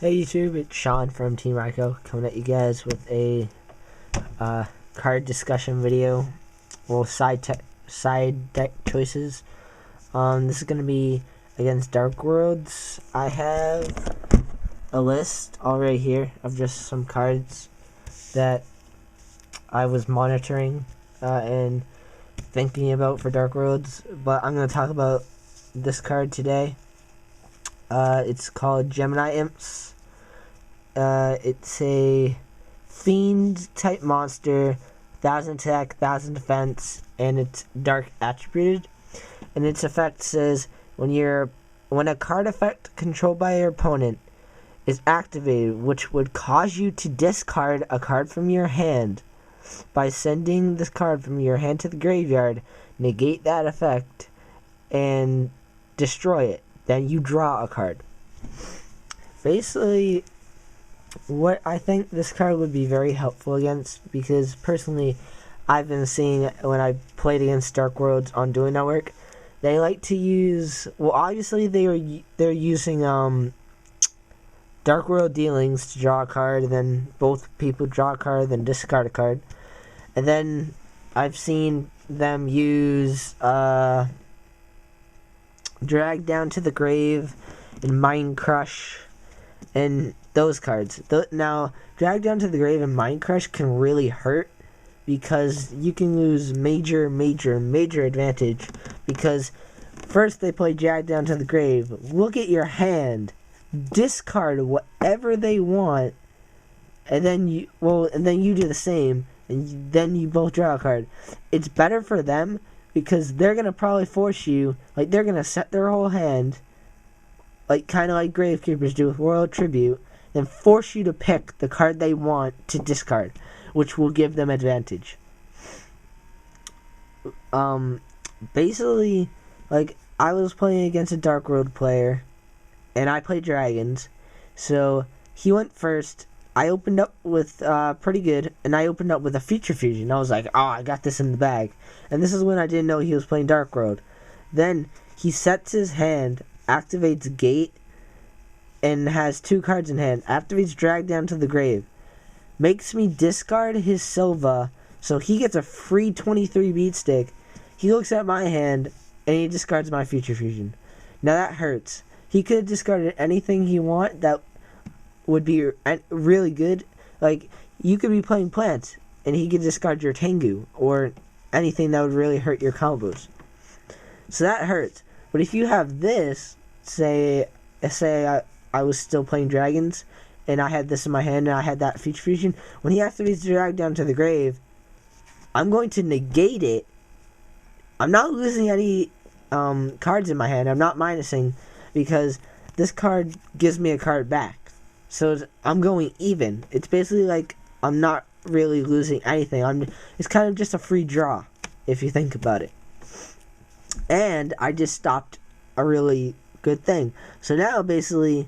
Hey YouTube, it's Sean from Team Ryko coming at you guys with a card discussion video. Well, side deck choices. This is gonna be against Dark Worlds. I have a list already here of just some cards that I was monitoring and thinking about for Dark Worlds, but I'm gonna talk about this card today. It's called Gemini Imps. It's a fiend type monster, 1000 attack, 1000 defense, and it's dark attributed. And its effect says when a card effect controlled by your opponent is activated, which would cause you to discard a card from your hand by sending this card from your hand to the graveyard, negate that effect, and destroy it. Then you draw a card. Basically, what I think this card would be very helpful against, because personally I've been seeing when I played against Dark Worlds on Dueling Network, they like to use, well, obviously they're using Dark World dealings to draw a card, and then both people draw a card, then discard a card. And then I've seen them use Drag Down to the Grave and Mind Crush and those cards. Now, Drag Down to the Grave and Mind Crush can really hurt, because you can lose major advantage, because first they play Drag Down to the Grave, look at your hand, discard whatever they want, and then you do the same, and then you both draw a card. It's better for them, because they're gonna probably force you, like they're gonna set their whole hand, like kind of like Gravekeepers do with Royal Tribute, then force you to pick the card they want to discard, which will give them advantage. Basically, like, I was playing against a Dark World player, and I played Dragons, so he went first. I opened up with pretty good, and I opened up with a Feature Fusion. I was like, oh, I got this in the bag. And this is when I didn't know he was playing Dark World. Then he sets his hand, activates Gate, and has 2 cards in hand. Activates Drag Down to the Grave. Makes me discard his Silva, so he gets a free 23 beat stick. He looks at my hand, and he discards my Feature Fusion. Now that hurts. He could have discarded anything he want that would be really good. Like, you could be playing plants, and he could discard your Tengu, or anything that would really hurt your combos. So that hurts. But if you have this, say I was still playing Dragons, and I had this in my hand, and I had that Feature Fusion, when he activates Drag Down to the Grave, I'm going to negate it. I'm not losing any cards in my hand. I'm not minusing, because this card gives me a card back. So I'm going even. It's basically like I'm not really losing anything. It's kind of just a free draw, if you think about it. And I just stopped a really good thing. So now basically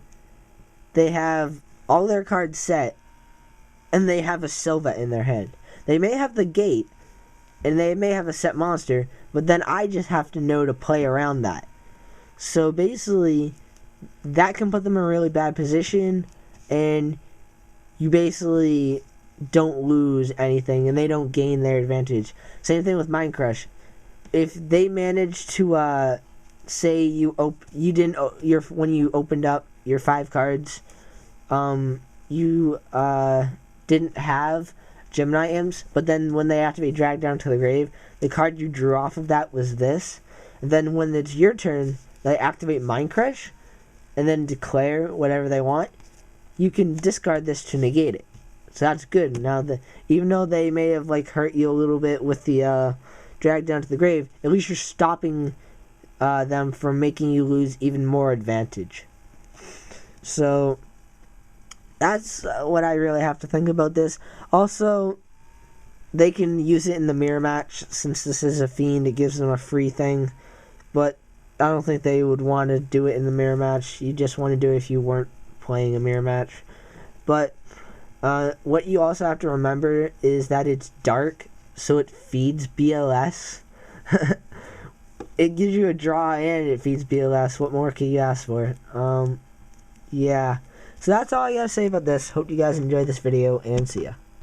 they have all their cards set, and they have a Silva in their hand. They may have the Gate, and they may have a set monster, but then I just have to know to play around that. So basically, that can put them in a really bad position, and you basically don't lose anything, and they don't gain their advantage. Same thing with Mind Crush. If they manage to say when you opened up your 5 cards, you didn't have Gemini Imps, but then when they activate Drag Down to the Grave, the card you drew off of that was this. And then when it's your turn, they activate Mind Crush, and then declare whatever they want. You can discard this to negate it. So that's good. Now, even though they may have hurt you a little bit with the Drag Down to the Grave, at least you're stopping them from making you lose even more advantage. So that's what I really have to think about this. Also, they can use it in the mirror match, since this is a fiend. It gives them a free thing, but I don't think they would want to do it in the mirror match. You just want to do it if you weren't playing a mirror match. But what you also have to remember is that it's dark, so it feeds BLS. It gives you a draw and it feeds BLS. What more can you ask for? Yeah. So that's all I gotta say about this. Hope you guys enjoyed this video, and see ya.